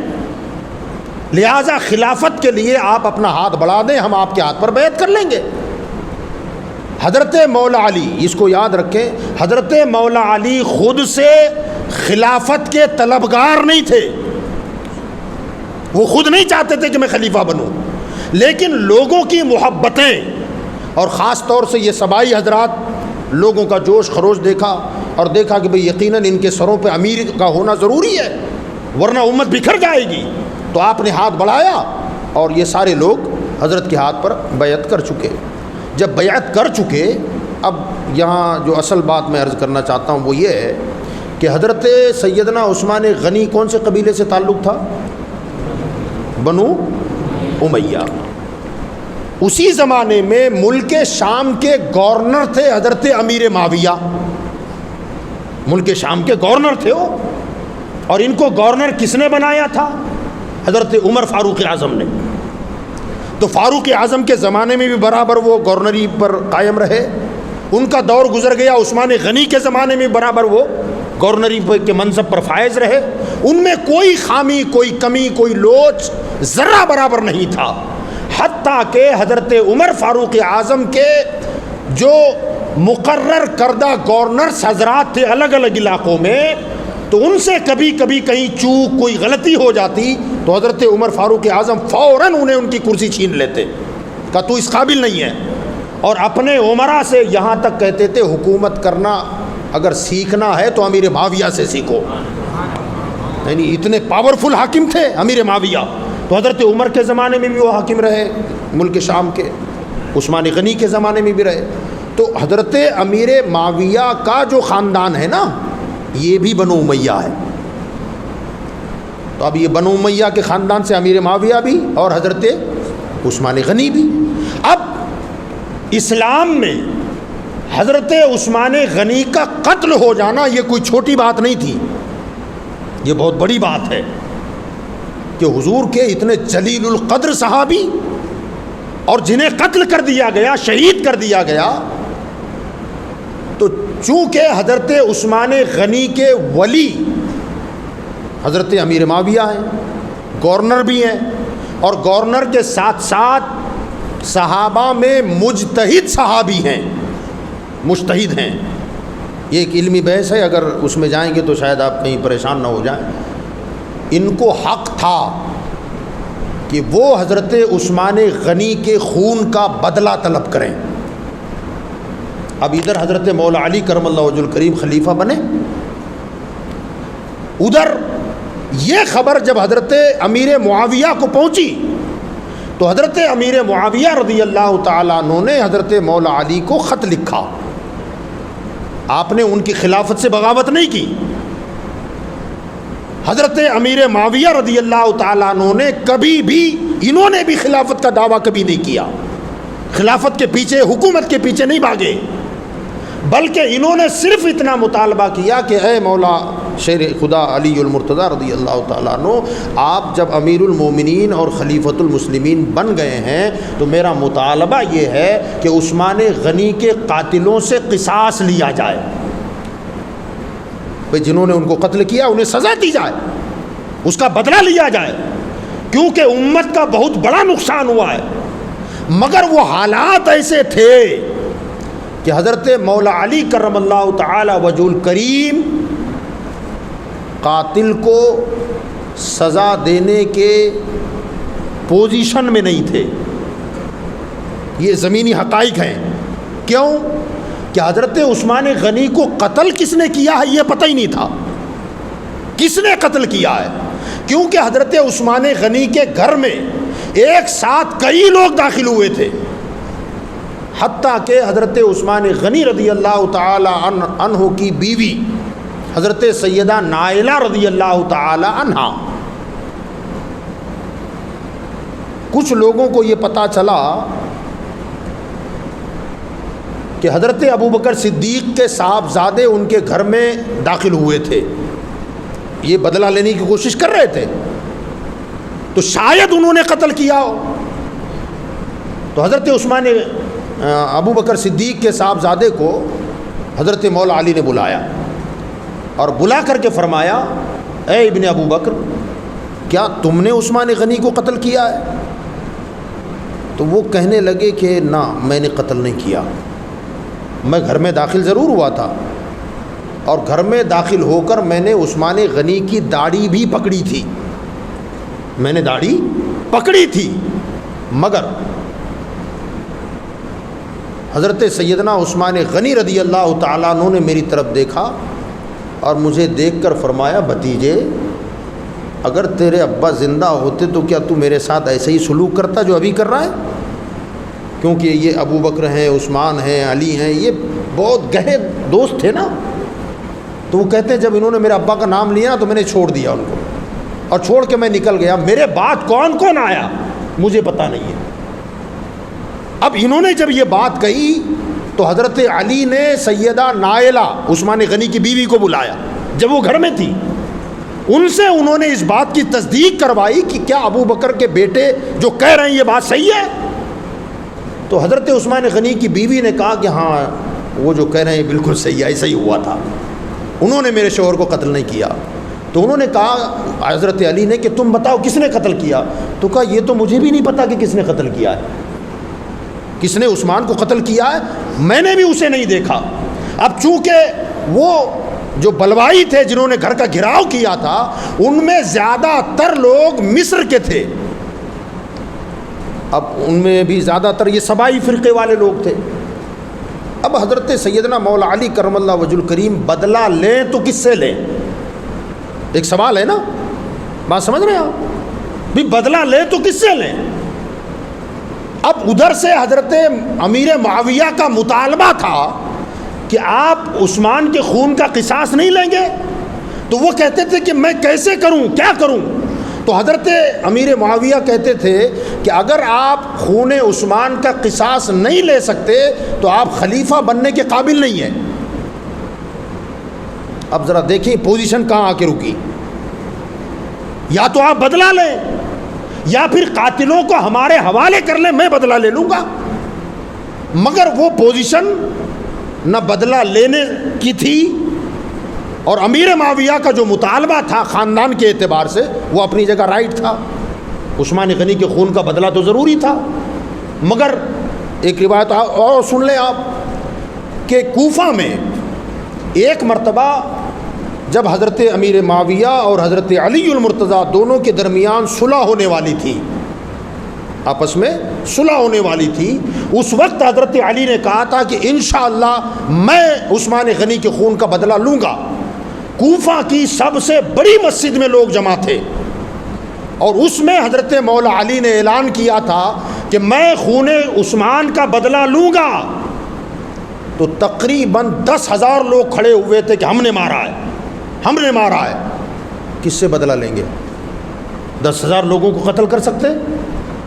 لہٰذا خلافت کے لیے آپ اپنا ہاتھ بڑھا دیں، ہم آپ کے ہاتھ پر بیعت کر لیں گے۔ حضرت مولا علی، اس کو یاد رکھیں، حضرت مولا علی خود سے خلافت کے طلبگار نہیں تھے، وہ خود نہیں چاہتے تھے کہ میں خلیفہ بنوں، لیکن لوگوں کی محبتیں اور خاص طور سے یہ سبائی حضرات لوگوں کا جوش خروش دیکھا اور دیکھا کہ بھئی یقیناً ان کے سروں پہ امیر کا ہونا ضروری ہے ورنہ امت بکھر جائے گی، تو آپ نے ہاتھ بڑھایا اور یہ سارے لوگ حضرت کے ہاتھ پر بیعت کر چکے۔ جب بیعت کر چکے، اب یہاں جو اصل بات میں عرض کرنا چاہتا ہوں وہ یہ ہے کہ حضرت سیدنا عثمان غنی کون سے قبیلے سے تعلق تھا؟ بنو امیہ۔ اسی زمانے میں ملک شام کے گورنر تھے حضرت امیر معاویہ، ملک شام کے گورنر تھے وہ، اور ان کو گورنر کس نے بنایا تھا؟ حضرت عمر فاروق اعظم نے. تو فاروق اعظم کے زمانے میں بھی برابر وہ گورنری پر قائم رہے. ان کا دور گزر گیا، عثمان غنی کے زمانے میں برابر وہ گورنری کے منصب پر فائز رہے. ان میں کوئی خامی، کوئی کمی، کوئی لوچ ذرہ برابر نہیں تھا. حتیٰ کہ حضرت عمر فاروق اعظم کے جو مقرر کردہ گورنرز حضرات تھے الگ الگ علاقوں میں، تو ان سے کبھی کبھی کہیں چوک، کوئی غلطی ہو جاتی تو حضرت عمر فاروق اعظم فوراً انہیں ان کی کرسی چھین لیتے، کہا تو اس قابل نہیں ہے. اور اپنے عمرا سے یہاں تک کہتے تھے حکومت کرنا اگر سیکھنا ہے تو امیر معاویہ سے سیکھو. یعنی اتنے پاورفل حاکم تھے امیر معاویہ. تو حضرت عمر کے زمانے میں بھی وہ حاکم رہے ملک شام کے، عثمان غنی کے زمانے میں بھی رہے. تو حضرت امیر معاویہ کا جو خاندان ہے نا، یہ بھی بنو امیہ ہے. تو اب یہ بنو امیہ کے خاندان سے امیر معاویہ بھی اور حضرت عثمان غنی بھی. اب اسلام میں حضرت عثمان غنی کا قتل ہو جانا یہ کوئی چھوٹی بات نہیں تھی، یہ بہت بڑی بات ہے کہ حضور کے اتنے جلیل القدر صحابی اور جنہیں قتل کر دیا گیا، شہید کر دیا گیا. تو چونکہ حضرت عثمان غنی کے ولی حضرت امیر معاویہ ہیں، گورنر بھی ہیں، اور گورنر کے ساتھ ساتھ صحابہ میں مجتہد صحابی ہیں، مجتہد ہیں. یہ ایک علمی بحث ہے، اگر اس میں جائیں گے تو شاید آپ کہیں پریشان نہ ہو جائیں. ان کو حق تھا کہ وہ حضرت عثمان غنی کے خون کا بدلہ طلب کریں. اب ادھر حضرت مولا علی کرم اللہ وجہ الکریم خلیفہ بنے، ادھر یہ خبر جب حضرت امیر معاویہ کو پہنچی تو حضرت امیر معاویہ رضی اللہ تعالیٰ عنہ نے حضرت مولا علی کو خط لکھا. آپ نے ان کی خلافت سے بغاوت نہیں کی. حضرت امیر معاویہ رضی اللہ تعالیٰ عنہ نے کبھی بھی، انہوں نے بھی خلافت کا دعویٰ کبھی نہیں کیا، خلافت کے پیچھے، حکومت کے پیچھے نہیں بھاگے، بلکہ انہوں نے صرف اتنا مطالبہ کیا کہ اے مولا شیر خدا علی المرتضیٰ رضی اللہ تعالیٰ عنہ، آپ جب امیر المومنین اور خلیفۃ المسلمین بن گئے ہیں تو میرا مطالبہ یہ ہے کہ عثمان غنی کے قاتلوں سے قصاص لیا جائے، جنہوں نے ان کو قتل کیا انہیں سزا دی جائے، اس کا بدلہ لیا جائے، کیونکہ امت کا بہت بڑا نقصان ہوا ہے. مگر وہ حالات ایسے تھے کہ حضرت مولا علی کرم اللہ تعالی وجہ الکریم قاتل کو سزا دینے کے پوزیشن میں نہیں تھے. یہ زمینی حقائق ہیں. کیوں؟ کہ حضرت عثمان غنی کو قتل کس نے کیا ہے یہ پتہ ہی نہیں تھا، کس نے قتل کیا ہے. کیونکہ حضرت عثمان غنی کے گھر میں ایک ساتھ کئی لوگ داخل ہوئے تھے، حتیٰ کہ حضرت عثمان غنی رضی اللہ تعالی عنہ کی بیوی حضرت سیدہ نائلہ رضی اللہ تعالی عنہا. کچھ لوگوں کو یہ پتہ چلا کہ حضرت ابوبکر صدیق کے صاحبزادے ان کے گھر میں داخل ہوئے تھے، یہ بدلہ لینے کی کوشش کر رہے تھے، تو شاید انہوں نے قتل کیا ہو. تو حضرت عثمان ابوبکر صدیق کے صاحبزادے کو حضرت مولا علی نے بلایا اور بلا کر کے فرمایا، اے ابن ابو بکر، کیا تم نے عثمان غنی کو قتل کیا ہے؟ تو وہ کہنے لگے کہ نہ، میں نے قتل نہیں کیا، میں گھر میں داخل ضرور ہوا تھا، اور گھر میں داخل ہو کر میں نے عثمان غنی کی داڑھی بھی پکڑی تھی، میں نے داڑھی پکڑی تھی. مگر حضرت سیدنا عثمان غنی رضی اللہ تعالیٰ عنہ نے میری طرف دیکھا اور مجھے دیکھ کر فرمایا، بھتیجے، اگر تیرے ابا زندہ ہوتے تو کیا تو میرے ساتھ ایسے ہی سلوک کرتا جو ابھی کر رہا ہے؟ کیونکہ یہ ابو بکر ہیں، عثمان ہیں، علی ہیں، یہ بہت گہرے دوست تھے نا. تو وہ کہتے ہیں جب انہوں نے میرے ابا کا نام لیا تو میں نے چھوڑ دیا ان کو، اور چھوڑ کے میں نکل گیا. میرے بعد کون کون آیا مجھے پتہ نہیں ہے. اب انہوں نے جب یہ بات کہی تو حضرت علی نے سیدہ نائلہ عثمان غنی کی بیوی کو بلایا جب وہ گھر میں تھی، ان سے انہوں نے اس بات کی تصدیق کروائی کہ کیا ابو بکر کے بیٹے جو کہہ رہے ہیں یہ بات صحیح ہے؟ تو حضرت عثمان غنی کی بیوی نے کہا کہ ہاں وہ جو کہہ رہے ہیں بالکل صحیح ہے، ایسا ہی ہوا تھا، انہوں نے میرے شوہر کو قتل نہیں کیا۔ تو انہوں نے کہا حضرت علی نے کہ تم بتاؤ کس نے قتل کیا؟ تو کہا یہ تو مجھے بھی نہیں پتا کہ کس نے قتل کیا ہے، کس نے عثمان کو قتل کیا ہے، میں نے بھی اسے نہیں دیکھا۔ اب چونکہ وہ جو بلوائی تھے جنہوں نے گھر کا گھراؤ کیا تھا ان میں زیادہ تر لوگ مصر کے تھے، اب ان میں بھی زیادہ تر یہ سبائی فرقے والے لوگ تھے۔ اب حضرت سیدنا مولا علی کرم اللہ وجہ الکریم بدلہ لیں تو کس سے لیں؟ ایک سوال ہے نا، بات سمجھ رہے ہیں آپ؟ بھی بدلہ لیں تو کس سے لیں؟ اب ادھر سے حضرت امیر معاویہ کا مطالبہ تھا کہ آپ عثمان کے خون کا قصاص نہیں لیں گے، تو وہ کہتے تھے کہ میں کیسے کروں، کیا کروں؟ تو حضرت امیر معاویہ کہتے تھے کہ اگر آپ خون عثمان کا قصاص نہیں لے سکتے تو آپ خلیفہ بننے کے قابل نہیں ہیں۔ اب ذرا دیکھیں پوزیشن کہاں آ کے رکی، یا تو آپ بدلہ لیں یا پھر قاتلوں کو ہمارے حوالے کر لیں، میں بدلہ لے لوں گا۔ مگر وہ پوزیشن نہ بدلہ لینے کی تھی، اور امیر معاویہ کا جو مطالبہ تھا خاندان کے اعتبار سے وہ اپنی جگہ رائٹ تھا، عثمان غنی کے خون کا بدلہ تو ضروری تھا۔ مگر ایک روایت اور سن لیں آپ کہ کوفہ میں ایک مرتبہ جب حضرت امیر معاویہ اور حضرت علی المرتضیٰ دونوں کے درمیان صلح ہونے والی تھی، آپس میں صلح ہونے والی تھی، اس وقت حضرت علی نے کہا تھا کہ انشاءاللہ میں عثمان غنی کے خون کا بدلہ لوں گا۔ کوفہ کی سب سے بڑی مسجد میں لوگ جمع تھے اور اس میں حضرت مولا علی نے اعلان کیا تھا کہ میں خون عثمان کا بدلہ لوں گا۔ تو تقریباً 10,000 لوگ کھڑے ہوئے تھے کہ ہم نے مارا ہے، ہم نے مارا ہے۔ کس سے بدلہ لیں گے؟ 10,000 لوگوں کو قتل کر سکتے؟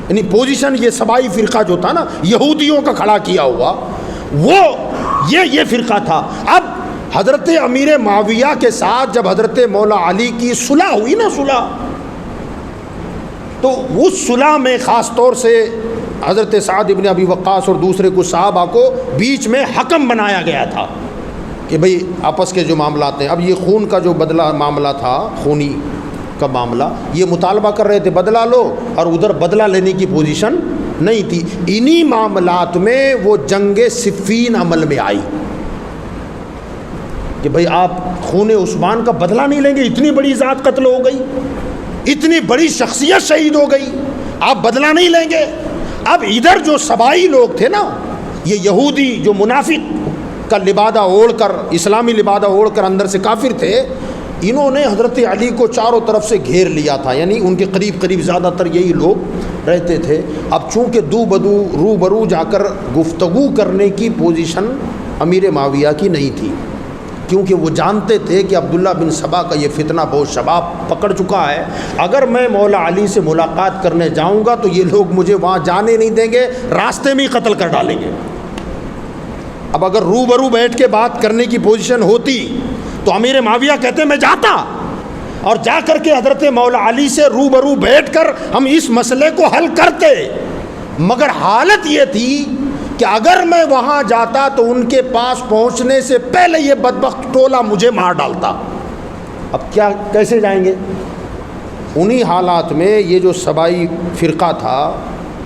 یعنی پوزیشن یہ سبائی فرقہ جو تھا نا یہودیوں کا کھڑا کیا ہوا، وہ یہ فرقہ تھا۔ اب حضرت امیر معاویہ کے ساتھ جب حضرت مولا علی کی صلح ہوئی نا، صلح، تو اس صلح میں خاص طور سے حضرت سعد ابن ابی وقاص اور دوسرے کچھ صحابہ کو بیچ میں حکم بنایا گیا تھا کہ بھئی آپس کے جو معاملات ہیں، اب یہ خون کا جو بدلہ معاملہ تھا، خونی کا معاملہ، یہ مطالبہ کر رہے تھے بدلہ لو، اور ادھر بدلہ لینے کی پوزیشن نہیں تھی۔ انہی معاملات میں وہ جنگ صفین عمل میں آئی کہ بھئی آپ خون عثمان کا بدلہ نہیں لیں گے، اتنی بڑی ذات قتل ہو گئی، اتنی بڑی شخصیت شہید ہو گئی، آپ بدلہ نہیں لیں گے۔ اب ادھر جو سبائی لوگ تھے نا، یہ یہودی جو منافق کا لبادہ اوڑھ کر، اسلامی لبادہ اوڑھ کر اندر سے کافر تھے، انہوں نے حضرت علی کو چاروں طرف سے گھیر لیا تھا، یعنی ان کے قریب قریب زیادہ تر یہی لوگ رہتے تھے۔ اب چونکہ روبرو جا کر گفتگو کرنے کی پوزیشن امیر معاویہ کی نہیں تھی، کیونکہ وہ جانتے تھے کہ عبداللہ بن سبا کا یہ فتنہ بہت شباب پکڑ چکا ہے، اگر میں مولا علی سے ملاقات کرنے جاؤں گا تو یہ لوگ مجھے وہاں جانے نہیں دیں گے، راستے میں ہی قتل کر ڈالیں گے۔ اب اگر روبرو بیٹھ کے بات کرنے کی پوزیشن ہوتی تو امیر معاویہ کہتے میں جاتا اور جا کر کے حضرت مولا علی سے روبرو بیٹھ کر ہم اس مسئلے کو حل کرتے، مگر حالت یہ تھی کہ اگر میں وہاں جاتا تو ان کے پاس پہنچنے سے پہلے یہ بدبخت ٹولہ مجھے مار ڈالتا۔ اب کیا کیسے جائیں گے؟ انہی حالات میں یہ جو سبائی فرقہ تھا،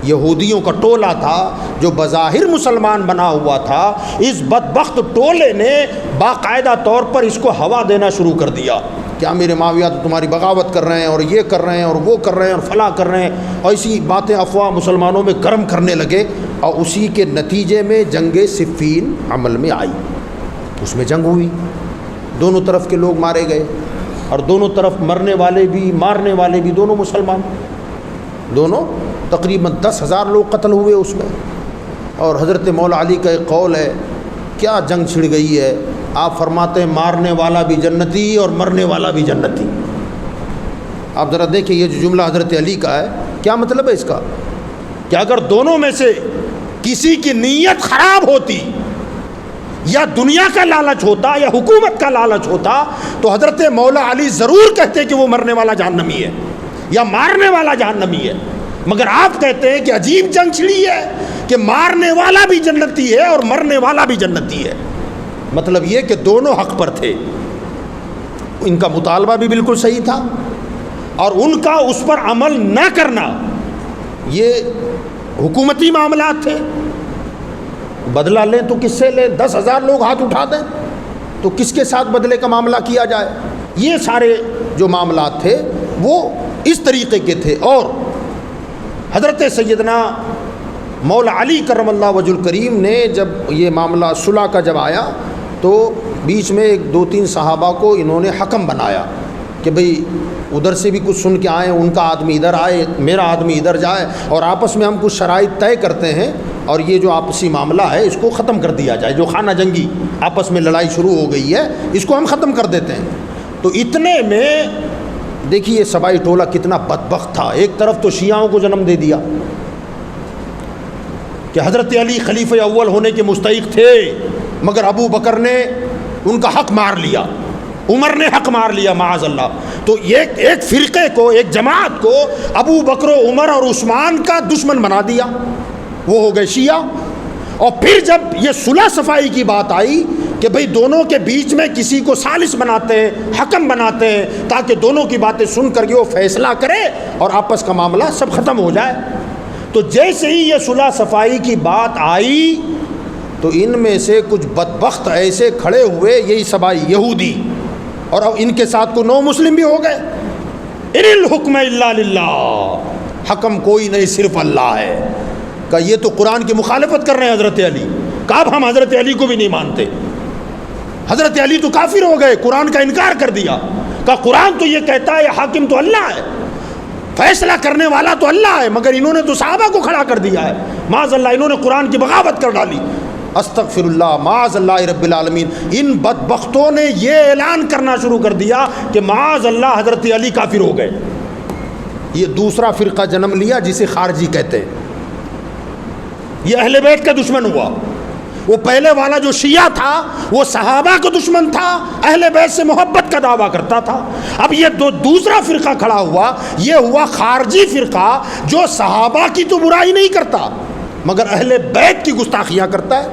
یہودیوں کا ٹولہ تھا جو بظاہر مسلمان بنا ہوا تھا، اس بدبخت ٹولے نے باقاعدہ طور پر اس کو ہوا دینا شروع کر دیا کہ امیر معاویہ تو تمہاری بغاوت کر رہے ہیں اور یہ کر رہے ہیں اور وہ کر رہے ہیں اور فلاں کر رہے ہیں، اور ایسی باتیں افواہ مسلمانوں میں گرم کرنے لگے، اور اسی کے نتیجے میں جنگ صفین عمل میں آئی۔ اس میں جنگ ہوئی، دونوں طرف کے لوگ مارے گئے، اور دونوں طرف مرنے والے بھی مارنے والے بھی دونوں مسلمان، دونوں تقریباً 10,000 لوگ قتل ہوئے اس میں۔ اور حضرت مولا علی کا ایک قول ہے، کیا جنگ چھڑ گئی ہے، آپ فرماتے ہیں مارنے والا بھی جنتی اور مرنے والا بھی جنتی۔ آپ ذرا دیکھیں یہ جو جملہ حضرت علی کا ہے کیا مطلب ہے اس کا، کہ اگر دونوں میں سے کسی کی نیت خراب ہوتی یا دنیا کا لالچ ہوتا یا حکومت کا لالچ ہوتا تو حضرت مولا علی ضرور کہتے کہ وہ مرنے والا جہنمی ہے یا مارنے والا جہنمی ہے، مگر آپ کہتے ہیں کہ عجیب جنگ چھڑی ہے کہ مارنے والا بھی جنتی ہے اور مرنے والا بھی جنتی ہے۔ مطلب یہ کہ دونوں حق پر تھے، ان کا مطالبہ بھی بالکل صحیح تھا اور ان کا اس پر عمل نہ کرنا یہ حکومتی معاملات تھے۔ بدلہ لیں تو کس سے لیں؟ 10,000 لوگ ہاتھ اٹھا دیں تو کس کے ساتھ بدلے کا معاملہ کیا جائے؟ یہ سارے جو معاملات تھے وہ اس طریقے کے تھے۔ اور حضرت سیدنا مولا علی کرم اللہ وجہ الکریم نے جب یہ معاملہ صلح کا جب آیا تو بیچ میں 2-3 صحابہ کو انہوں نے حکم بنایا کہ بھئی ادھر سے بھی کچھ سن کے آئیں، ان کا آدمی ادھر آئے، میرا آدمی ادھر جائے، اور آپس میں ہم کچھ شرائط طے کرتے ہیں اور یہ جو آپسی معاملہ ہے اس کو ختم کر دیا جائے، جو خانہ جنگی آپس میں لڑائی شروع ہو گئی ہے اس کو ہم ختم کر دیتے ہیں۔ تو اتنے میں دیکھیے سبائی ٹولہ کتنا بدبخت تھا، ایک طرف تو شیعوں کو جنم دے دیا کہ حضرت علی خلیفہ اول ہونے کے مستحق تھے، مگر ابو بکر نے ان کا حق مار لیا، عمر نے حق مار لیا معاذ اللہ۔ تو ایک فرقے کو، ایک جماعت کو ابو بکر و عمر اور عثمان کا دشمن بنا دیا، وہ ہو گئے شیعہ۔ اور پھر جب یہ صلح صفائی کی بات آئی کہ بھئی دونوں کے بیچ میں کسی کو ثالث بناتے ہیں، حکم بناتے ہیں تاکہ دونوں کی باتیں سن کر کے وہ فیصلہ کرے اور آپس کا معاملہ سب ختم ہو جائے، تو جیسے ہی یہ صلح صفائی کی بات آئی تو ان میں سے کچھ بدبخت ایسے کھڑے ہوئے، یہی سبائی یہودی، اور اب ان کے ساتھ کو 9 مسلم بھی ہو گئے۔ ان الحکم الا للہ، حکم کوئی نہیں صرف اللہ ہے۔ کہ یہ تو قرآن کی مخالفت کر رہے ہیں حضرت علی، کہ اب ہم حضرت علی کو بھی نہیں مانتے، حضرت علی تو کافر ہو گئے، قرآن کا انکار کر دیا، کہ قرآن تو یہ کہتا ہے حاکم تو اللہ ہے، فیصلہ کرنے والا تو اللہ ہے، مگر انہوں نے تو صحابہ کو کھڑا کر دیا ہے، معاذ اللہ انہوں نے قرآن کی بغاوت کر ڈالی۔ استغفر اللہ، معاذ اللہ رب العالمین۔ ان بدبختوں نے یہ اعلان کرنا شروع کر دیا کہ معاذ اللہ حضرت علی کافر ہو گئے۔ یہ دوسرا فرقہ جنم لیا جسے خارجی کہتے ہیں، یہ اہل بیت کا دشمن ہوا۔ وہ پہلے والا جو شیعہ تھا وہ صحابہ کا دشمن تھا، اہل بیت سے محبت کا دعویٰ کرتا تھا۔ اب یہ دوسرا فرقہ کھڑا ہوا، یہ ہوا خارجی فرقہ جو صحابہ کی تو برائی نہیں کرتا مگر اہل بیت کی گستاخیاں کرتا ہے،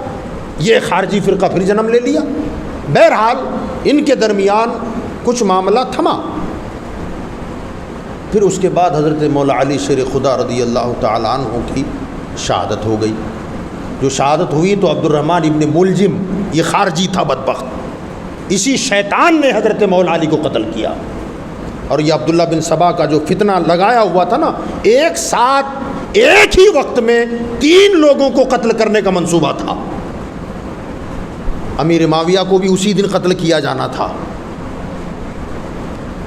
یہ خارجی فرقہ پھر جنم لے لیا۔ بہرحال ان کے درمیان کچھ معاملہ تھما، پھر اس کے بعد حضرت مولا علی شیر خدا رضی اللہ تعالیٰ عنہ کی شہادت ہو گئی۔ جو شہادت ہوئی تو عبد الرحمن ابن ملجم، یہ خارجی تھا بدبخت، اسی شیطان نے حضرت مولا علی کو قتل کیا۔ اور یہ عبداللہ بن سبا کا جو فتنہ لگایا ہوا تھا نا، ایک ساتھ ایک ہی وقت میں 3 لوگوں کو قتل کرنے کا منصوبہ تھا۔ امیر معاویہ کو بھی اسی دن قتل کیا جانا تھا،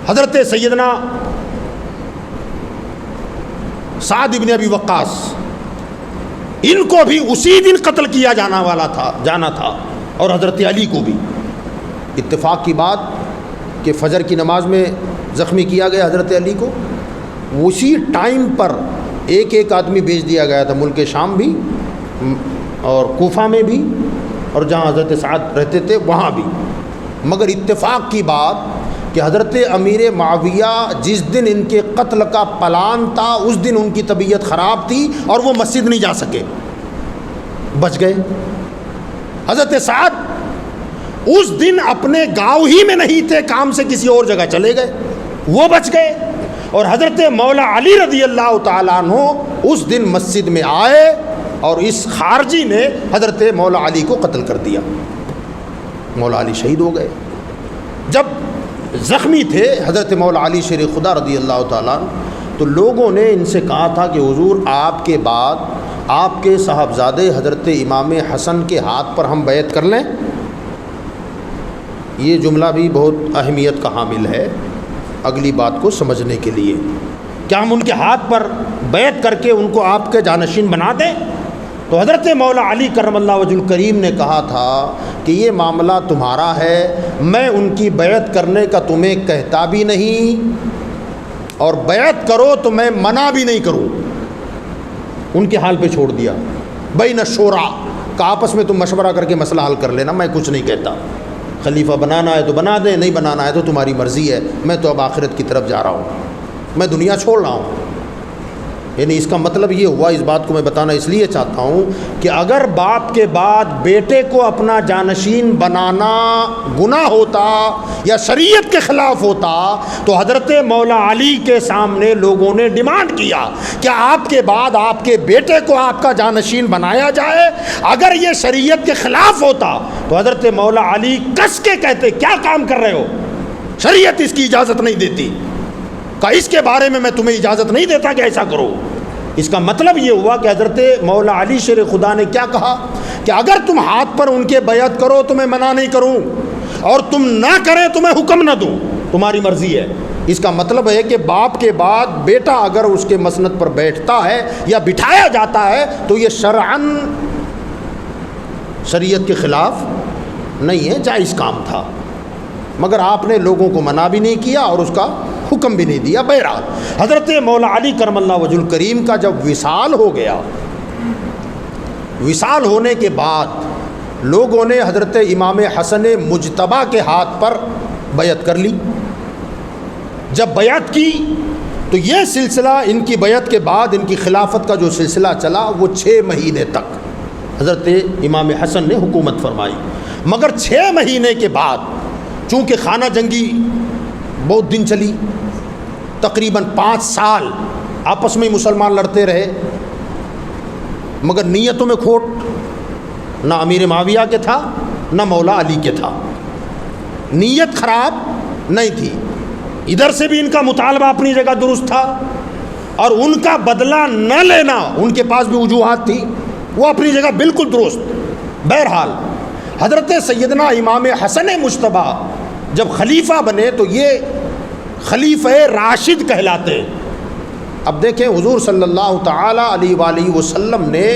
حضرت سیدنا سعد ابن ابی وقاص ان کو بھی اسی دن قتل کیا جانا تھا اور حضرت علی کو بھی۔ اتفاق کی بات کہ فجر کی نماز میں زخمی کیا گیا حضرت علی کو، اسی ٹائم پر ایک آدمی بھیج دیا گیا تھا، ملک شام بھی اور کوفہ میں بھی اور جہاں حضرت سعد رہتے تھے وہاں بھی۔ مگر اتفاق کی بات کہ حضرت امیر معاویہ جس دن ان کے قتل کا پلان تھا اس دن ان کی طبیعت خراب تھی اور وہ مسجد نہیں جا سکے، بچ گئے۔ حضرت سعد اس دن اپنے گاؤں ہی میں نہیں تھے، کام سے کسی اور جگہ چلے گئے، وہ بچ گئے۔ اور حضرت مولا علی رضی اللہ تعالیٰ عنہ اس دن مسجد میں آئے اور اس خارجی نے حضرت مولا علی کو قتل کر دیا، مولا علی شہید ہو گئے۔ جب زخمی تھے حضرت مولا علی شیر خدا رضی اللہ تعالیٰ عنہ تو لوگوں نے ان سے کہا تھا کہ حضور آپ کے بعد آپ کے صاحبزادے حضرت امام حسن کے ہاتھ پر ہم بیعت کر لیں۔ یہ جملہ بھی بہت اہمیت کا حامل ہے اگلی بات کو سمجھنے کے لیے، کیا ہم ان کے ہاتھ پر بیعت کر کے ان کو آپ کے جانشین بنا دیں؟ تو حضرت مولا علی کرم اللہ وجہ الکریم نے کہا تھا کہ یہ معاملہ تمہارا ہے، میں ان کی بیعت کرنے کا تمہیں کہتا بھی نہیں اور بیعت کرو تو میں منع بھی نہیں کروں۔ ان کے حال پہ چھوڑ دیا، بین شورا، کہ آپس میں تم مشورہ کر کے مسئلہ حل کر لینا، میں کچھ نہیں کہتا، خلیفہ بنانا ہے تو بنا دیں، نہیں بنانا ہے تو تمہاری مرضی ہے، میں تو اب آخرت کی طرف جا رہا ہوں، میں دنیا چھوڑ رہا ہوں۔ یعنی اس کا مطلب یہ ہوا، اس بات کو میں بتانا اس لیے چاہتا ہوں کہ اگر باپ کے بعد بیٹے کو اپنا جانشین بنانا گناہ ہوتا یا شریعت کے خلاف ہوتا تو حضرت مولا علی کے سامنے لوگوں نے ڈیمانڈ کیا کہ آپ کے بعد آپ کے بیٹے کو آپ کا جانشین بنایا جائے۔ اگر یہ شریعت کے خلاف ہوتا تو حضرت مولا علی کس کے کہتے کیا کام کر رہے ہو، شریعت اس کی اجازت نہیں دیتی، کہ اس کے بارے میں تمہیں اجازت نہیں دیتا کہ ایسا کرو۔ اس کا مطلب یہ ہوا کہ حضرت مولا علی شیر خدا نے کیا کہا کہ اگر تم ہاتھ پر ان کے بیعت کرو تو میں منع نہیں کروں، اور تم نہ کریں تو میں حکم نہ دوں، تمہاری مرضی ہے۔ اس کا مطلب ہے کہ باپ کے بعد بیٹا اگر اس کے مسند پر بیٹھتا ہے یا بٹھایا جاتا ہے تو یہ شرعاً شریعت کے خلاف نہیں ہے، جائز کام تھا، مگر آپ نے لوگوں کو منع بھی نہیں کیا اور اس کا حکم بھی نہیں دیا۔ بہرحال حضرت مولا علی کرم اللہ وجہ الکریم کا جب وصال ہو گیا، وصال ہونے کے بعد لوگوں نے حضرت امام حسن مجتبیٰ کے ہاتھ پر بیعت کر لی۔ جب بیعت کی تو یہ سلسلہ ان کی بیعت کے بعد ان کی خلافت کا جو سلسلہ چلا وہ 6 مہینے تک حضرت امام حسن نے حکومت فرمائی، مگر 6 مہینے کے بعد چونکہ خانہ جنگی بہت دن چلی، تقریباً 5 سال آپس میں مسلمان لڑتے رہے، مگر نیتوں میں کھوٹ نہ امیر معاویہ کے تھا نہ مولا علی کے تھا، نیت خراب نہیں تھی، ادھر سے بھی ان کا مطالبہ اپنی جگہ درست تھا اور ان کا بدلہ نہ لینا ان کے پاس بھی وجوہات تھی، وہ اپنی جگہ بالکل درست۔ بہرحال حضرت سیدنا امام حسن مجتبیٰ جب خلیفہ بنے تو یہ خلیفہ راشد کہلاتے۔ اب دیکھیں حضور صلی اللہ تعالی علیہ وآلہ وسلم نے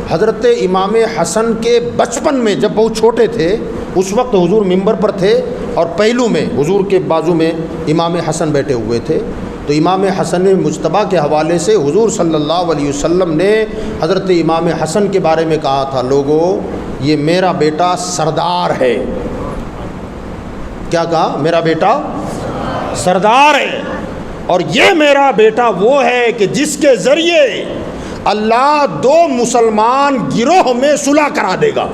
حضرت امام حسن کے بچپن میں جب بہت چھوٹے تھے اس وقت حضور ممبر پر تھے اور پہلو میں حضور کے بازو میں امام حسن بیٹھے ہوئے تھے، تو امام حسن مجتبیٰ کے حوالے سے حضور صلی اللہ علیہ وسلم نے حضرت امام حسن کے بارے میں کہا تھا، لوگو یہ میرا بیٹا سردار ہے۔ کیا کہا؟ میرا بیٹا سردار ہے، اور یہ میرا بیٹا وہ ہے کہ جس کے ذریعے اللہ 2 مسلمان گروہ میں صلح کرا دے گا،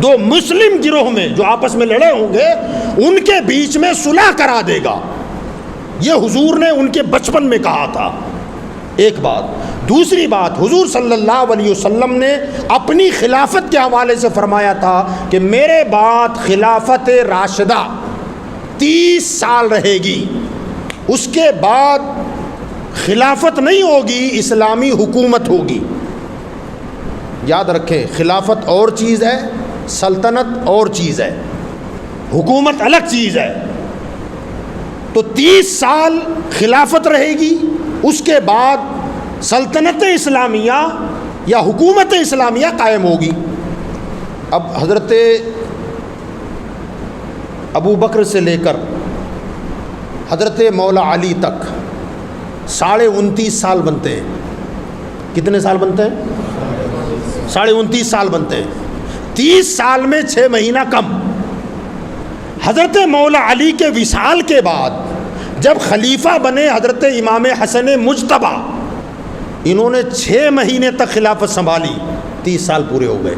2 مسلم گروہ میں جو آپس میں لڑے ہوں گے ان کے بیچ میں صلح کرا دے گا۔ یہ حضور نے ان کے بچپن میں کہا تھا، ایک بات۔ دوسری بات، حضور صلی اللہ علیہ وسلم نے اپنی خلافت کے حوالے سے فرمایا تھا کہ میرے بعد خلافت راشدہ 30 سال رہے گی، اس کے بعد خلافت نہیں ہوگی، اسلامی حکومت ہوگی۔ یاد رکھیں، خلافت اور چیز ہے، سلطنت اور چیز ہے، حکومت الگ چیز ہے۔ تو 30 سال خلافت رہے گی، اس کے بعد سلطنت اسلامیہ یا حکومت اسلامیہ قائم ہوگی۔ اب حضرت ابو بکر سے لے کر حضرت مولا علی تک 29.5 سال بنتے ہیں۔ کتنے سال بنتے ہیں؟ 29.5 سال بنتے ہیں۔ 30 سال میں 6 مہینہ کم۔ حضرت مولا علی کے وصال کے بعد جب خلیفہ بنے حضرت امام حسن مجتبیٰ، انہوں نے 6 مہینے تک خلافت سنبھالی، 30 سال پورے ہو گئے۔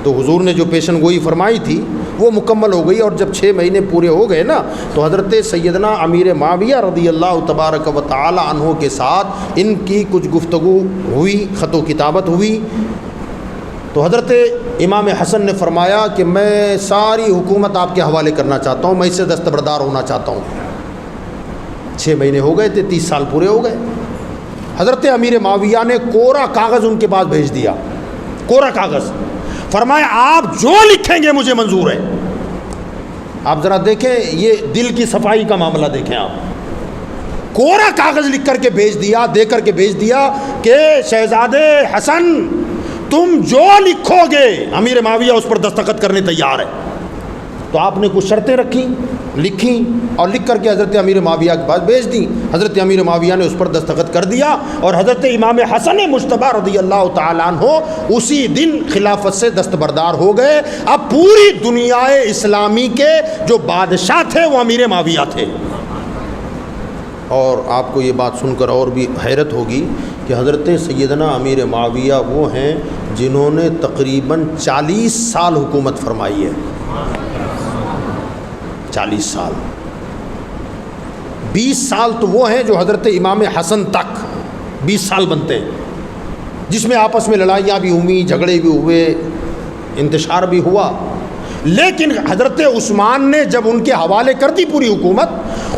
تو حضور نے جو پیشن گوئی فرمائی تھی وہ مکمل ہو گئی، اور جب 6 مہینے پورے ہو گئے نا تو حضرت سیدنا امیر معاویہ رضی اللہ تبارک و تعالی عنہ کے ساتھ ان کی کچھ گفتگو ہوئی، خط و کتابت ہوئی۔ تو حضرت امام حسن نے فرمایا کہ میں ساری حکومت آپ کے حوالے کرنا چاہتا ہوں، میں اس سے دستبردار ہونا چاہتا ہوں۔ 6 مہینے ہو گئے تھے، 30 سال پورے ہو گئے۔ حضرت امیر معاویہ نے کورا کاغذ ان کے پاس بھیج دیا، کورا کاغذ، فرمایا آپ جو لکھیں گے مجھے منظور ہے۔ آپ ذرا دیکھیں یہ دل کی صفائی کا معاملہ، دیکھیں آپ، کورا کاغذ لکھ کر کے بھیج دیا، دے کر کے بھیج دیا کہ شہزادے حسن تم جو لکھو گے امیر معاویہ اس پر دستخط کرنے تیار ہے۔ تو آپ نے کچھ شرطیں رکھی، لکھیں اور لکھ کر کے حضرت امیر معاویہ کے پاس بھیج دیں. حضرت امیر معاویہ نے اس پر دستخط کر دیا اور حضرت امام حسن مجتبی رضی اللہ تعالیٰ عنہ اسی دن خلافت سے دستبردار ہو گئے. اب پوری دنیا اسلامی کے جو بادشاہ تھے وہ امیر معاویہ تھے. اور آپ کو یہ بات سن کر اور بھی حیرت ہوگی کہ حضرت سیدنا امیر معاویہ وہ ہیں جنہوں نے تقریباً 40 سال حکومت فرمائی ہے. 40 سال. 20 سال تو وہ ہیں جو حضرت امام حسن تک 20 سال بنتے ہیں، جس میں آپس میں لڑائیاں بھی ہوئیں، جھگڑے بھی ہوئے، انتشار بھی ہوا. لیکن حضرت عثمان نے جب ان کے حوالے کر دی پوری حکومت،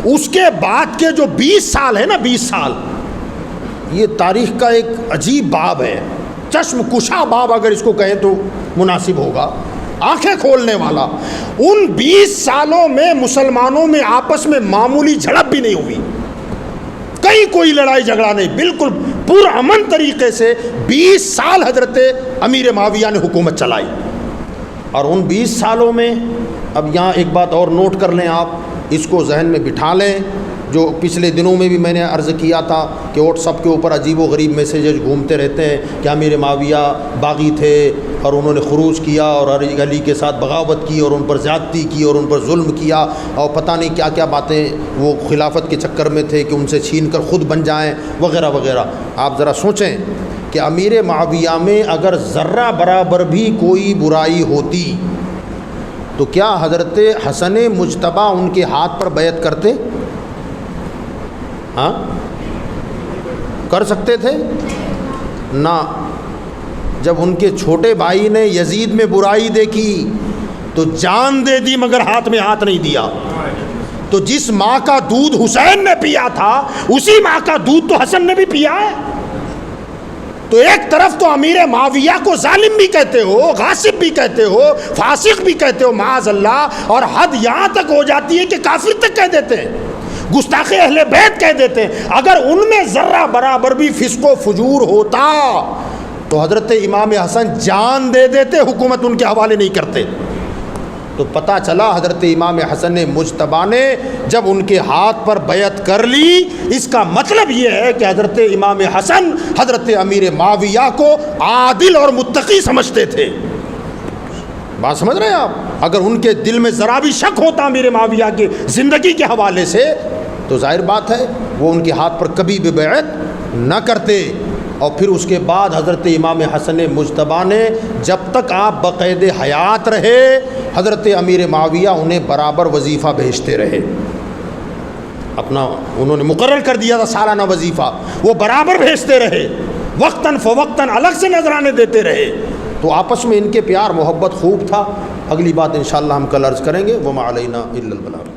اس کے بعد کے جو 20 سال ہے نا، 20 سال، یہ تاریخ کا ایک عجیب باب ہے، چشم کشا باب اگر اس کو کہیں تو مناسب ہوگا، آنکھیں کھولنے والا. ان 20 سالوں میں مسلمانوں میں آپس میں معمولی جھڑپ بھی نہیں ہوئی، کہیں کوئی لڑائی جھگڑا نہیں، بالکل پرامن طریقے سے 20 سال حضرت امیر معاویہ نے حکومت چلائی. اور ان 20 سالوں میں اب یہاں ایک بات اور نوٹ کر لیں، آپ اس کو ذہن میں بٹھا لیں، جو پچھلے دنوں میں بھی میں نے عرض کیا تھا کہ واٹس ایپ کے اوپر عجیب و غریب میسیجز گھومتے رہتے ہیں کہ امیر معاویہ باغی تھے اور انہوں نے خروج کیا اور علی کے ساتھ بغاوت کی اور ان پر زیادتی کی اور ان پر ظلم کیا اور پتہ نہیں کیا کیا باتیں وہ خلافت کے چکر میں تھے کہ ان سے چھین کر خود بن جائیں وغیرہ وغیرہ. آپ ذرا سوچیں کہ امیر معاویہ میں اگر ذرہ برابر بھی کوئی برائی ہوتی تو کیا حضرت حسن مجتبی ان کے ہاتھ پر بیعت کرتے؟ ہاں کر سکتے تھے نہ. جب ان کے چھوٹے بھائی نے یزید میں برائی دیکھی تو جان دے دی مگر ہاتھ میں ہاتھ نہیں دیا. تو جس ماں کا دودھ حسین نے پیا تھا اسی ماں کا دودھ تو حسن نے بھی پیا ہے. تو ایک طرف تو امیر معاویہ کو ظالم بھی کہتے ہو، غاصب بھی کہتے ہو، فاسق بھی کہتے ہو معاذ اللہ، اور حد یہاں تک ہو جاتی ہے کہ کافر تک کہہ دیتے ہیں، گستاخ اہل بیت کہہ دیتے ہیں. اگر ان میں ذرہ برابر بھی فسق و فجور ہوتا تو حضرت امام حسن جان دے دیتے، حکومت ان کے حوالے نہیں کرتے. تو پتہ چلا حضرت امام حسن مجتبی نے جب ان کے ہاتھ پر بیعت کر لی، اس کا مطلب یہ ہے کہ حضرت امام حسن حضرت امیر معاویہ کو عادل اور متقی سمجھتے تھے. بات سمجھ رہے ہیں آپ؟ اگر ان کے دل میں ذرا بھی شک ہوتا امیر معاویہ کی زندگی کے حوالے سے تو ظاہر بات ہے وہ ان کے ہاتھ پر کبھی بھی بیعت نہ کرتے. اور پھر اس کے بعد حضرت امام حسن مجتبی نے جب تک آپ بقید حیات رہے حضرت امیر معاویہ انہیں برابر وظیفہ بھیجتے رہے. اپنا انہوں نے مقرر کر دیا تھا سالانہ وظیفہ، وہ برابر بھیجتے رہے، وقتاً فوقتاً الگ سے نذرانے دیتے رہے. تو آپس میں ان کے پیار محبت خوب تھا. اگلی بات انشاءاللہ ہم کل عرض کریں گے. وما علینا الا البلاغ.